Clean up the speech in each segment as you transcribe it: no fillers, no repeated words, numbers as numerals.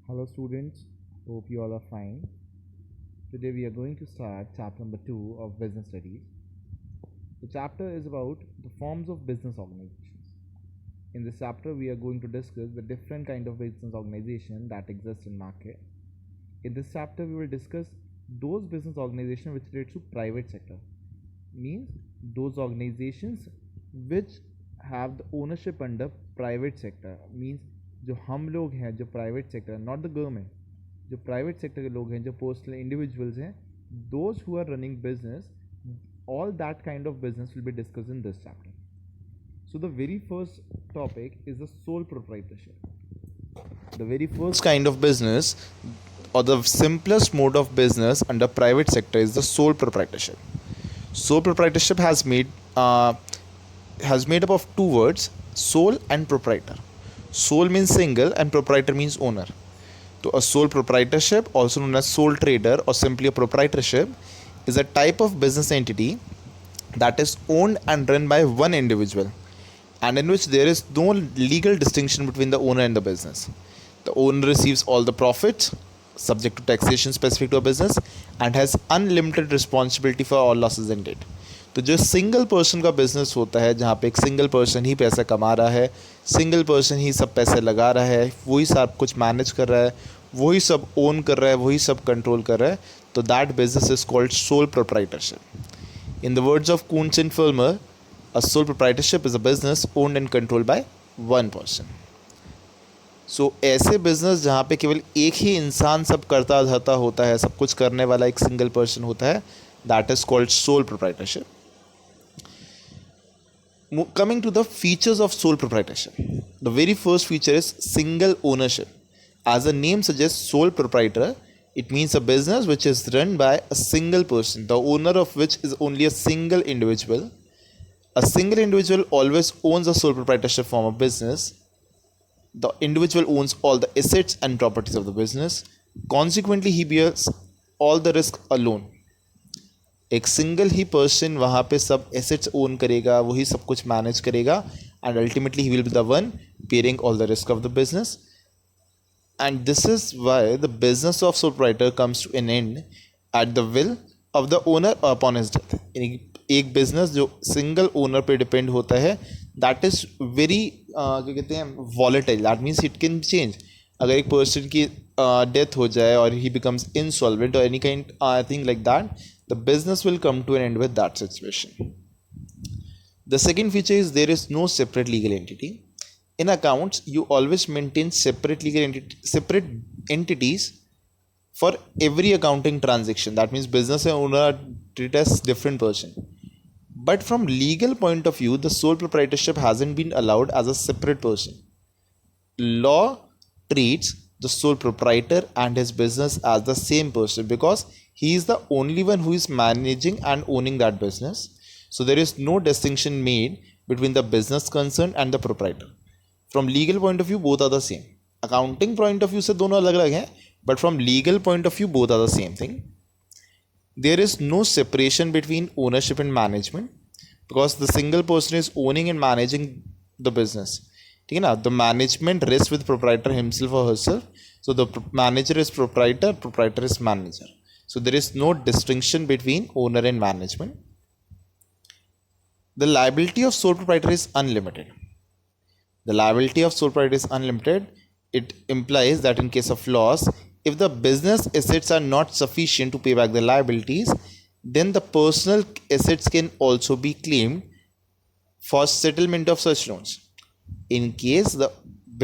Hello students, hope you all are fine. Today we are going to start chapter number 2 of business studies. The chapter is about the forms of business organizations. In this chapter we are going to discuss the different kind of business organization that exist in market. In this chapter we will discuss those business organizations which relate to private sector. Means those organizations which have the ownership under private sector. Means जो हम लोग हैं जो private sector not the government जो private sector के लोग हैं जो पर्सनल इंडिविजुअल्स हैं those who are running business all that kind of business will be discussed in this chapter. So the very first topic is the sole proprietorship. The very first kind of business or the simplest mode of business under private sector is the sole proprietorship. Sole proprietorship has made up of two words, sole and proprietor. Sole means single and proprietor means owner. So a sole proprietorship, also known as sole trader or simply a proprietorship, is a type of business entity that is owned and run by one individual and in which there is no legal distinction between the owner and the business. The owner receives all the profits subject to taxation specific to a business and has unlimited responsibility for all losses and debt. तो जो single person का business होता है जहाँ पे एक single person ही पैसा कमा रहा है, सिंगल पर्सन ही सब पैसे लगा रहा है, वही सब कुछ मैनेज कर रहा है, वही सब ओन कर रहा है, वही सब कंट्रोल कर रहा है, तो that business is called sole proprietorship. In the words of Kuntz and Fulmer, a sole proprietorship is a business owned and controlled by one person. सो ऐसे बिजनेस जहाँ पे केवल एक ही इंसान सब करता धरता होता है, सब कुछ करने वाला एक सिंगल पर्सन होता है, that is called sole proprietorship. Coming to the features of sole proprietorship, the very first feature is single ownership. As the name suggests, sole proprietor, it means a business which is run by a single person, the owner of which is only a single individual. A single individual always owns a sole proprietorship form of business. The individual owns all the assets and properties of the business. Consequently, he bears all the risk alone. एक single ही person वहाँ पे सब assets own करेगा, वही सब कुछ manage करेगा and ultimately he will be the one bearing all the risk of the business. And this is why the business of sole proprietor comes to an end at the will of the owner upon his death. एक business जो single owner पे depend होता है that is very क्या कहते हैं volatile. That means it can change. अगर एक पर्सन की डेथ हो जाए और ही बिकम्स इंसॉल्वेंट और any kind thing like that, the business will come to an end with that situation. The second feature is there is no separate legal entity. In accounts, you always maintain separate separate entities for every accounting transaction. That means business and owner are treated as different person. But from legal point of view, the sole proprietorship hasn't been allowed as a separate person. Law treats the sole proprietor and his business as the same person because he is the only one who is managing and owning that business. So there is no distinction made between the business concern and the proprietor. From legal point of view, both are the same. Accounting point of view से दोनों अलग अलग हैं, but from legal point of view, both are the same thing. There is no separation between ownership and management because the single person is owning and managing the business. ठीक है ना. The management rests with proprietor himself or herself. So the manager is proprietor, proprietor is manager. So there is no distinction between owner and management. The liability of sole proprietor is unlimited. The liability of sole proprietor is unlimited. It implies that in case of loss, if the business assets are not sufficient to pay back the liabilities, then the personal assets can also be claimed for settlement of such loans. In case the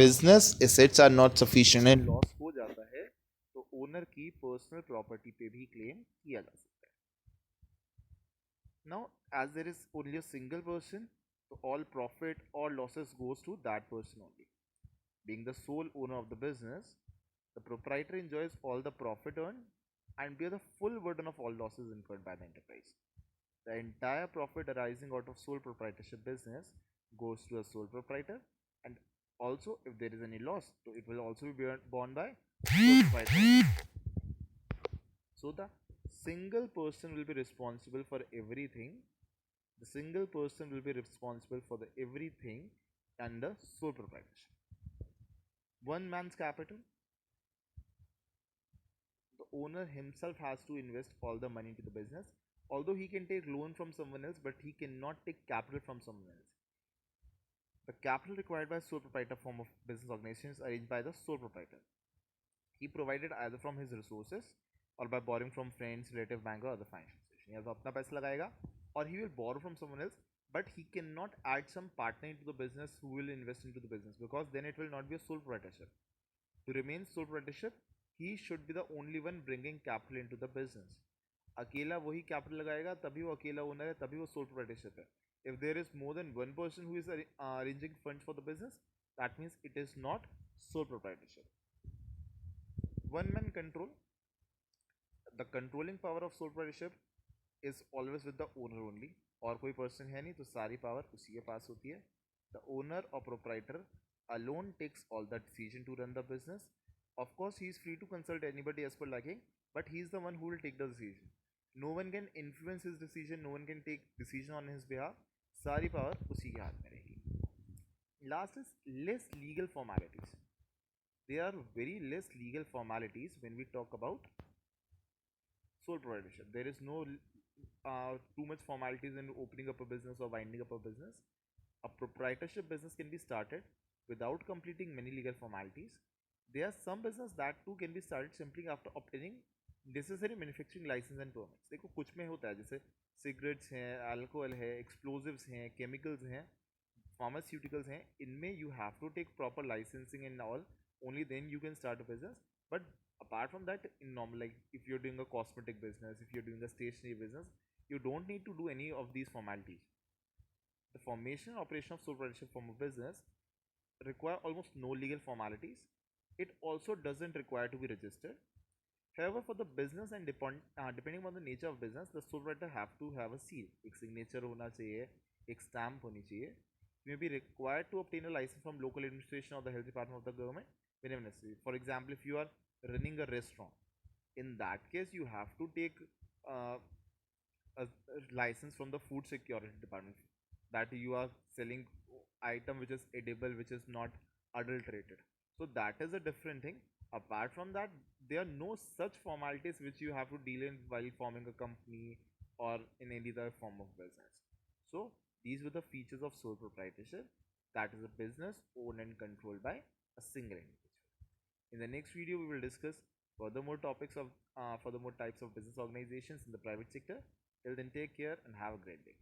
business assets are not sufficient and loss हो जाता है, तो owner की personal property पे भी claim किया जा सकता है. Now, as there is only a single person, so all profit or losses goes to that person only. Being the sole owner of the business, the proprietor enjoys all the profit earned and bear the full burden of all losses incurred by the enterprise. The entire profit arising out of sole proprietorship business goes to a sole proprietor, and also if there is any loss, so it will also be borne by sole proprietor. So the single person will be responsible for everything. The single person will be responsible for the everything under sole proprietorship. One man's capital. owner himself has to invest all the money into the business. Although he can take loan from someone else, but he cannot take capital from someone else. The capital required by sole proprietor form of business organization is arranged by the sole proprietor. He provided either from his resources or by borrowing from friends, relative, bank or other financial institution. या तो अपना पैसा लगाएगा or he will borrow from someone else, but he cannot add some partner into the business who will invest into the business, because then it will not be a sole proprietorship. To remain sole proprietorship, he should be the only one bringing capital into the business. अकेला वही capital लगाएगा तभी वो अकेला owner है, तभी वो sole proprietorship है. If there is more than one person who is arranging funds for the business, that means it is not sole proprietorship. One man control. The controlling power of sole proprietorship is always with the owner only. और कोई person है नहीं तो सारी power उसी के पास होती है. The owner or proprietor alone takes all the decision to run the business. Of course, he is free to consult anybody as per liking, but he is the one who will take the decision. No one can influence his decision. No one can take decision on his behalf. सारी power उसी के हाथ में रहेगी. Last is less legal formalities. There are very less legal formalities when we talk about sole proprietorship. There is no too much formalities in opening up a business or winding up a business. A proprietorship business can be started without completing many legal formalities. There are some business that too can be started simply after obtaining necessary manufacturing license and permits. देखो कुछ में होता है जैसे cigarettes हैं, alcohol है, explosives हैं, chemicals हैं, फार्मास्यूटिकल्स हैं, इनमें you have to take proper licensing and all. Only then you can start a business. But apart from that, in normal, like if you're doing a cosmetic business, if you're doing a stationery business, you don't need to do any of these formalities. The formation and operation of sole proprietorship form of business require almost no legal formalities. It also doesn't require to be registered. However, for the business and depending on the nature of business, the sole proprietor have to have a seal. एक signature होना चाहिए, एक stamp होनी चाहिए. You may be required to obtain a license from local administration or the health department of the government whenever necessary. For example, if you are running a restaurant, in that case you have to take uh, a license from the food security department that you are selling item which is edible, which is not adulterated. So that is a different thing. Apart from that, there are no such formalities which you have to deal in while forming a company or in any other form of business. So these were the features of sole proprietorship, that is a business owned and controlled by a single individual. In the next video, we will discuss furthermore topics of furthermore types of business organizations in the private sector. Till then, take care and have a great day.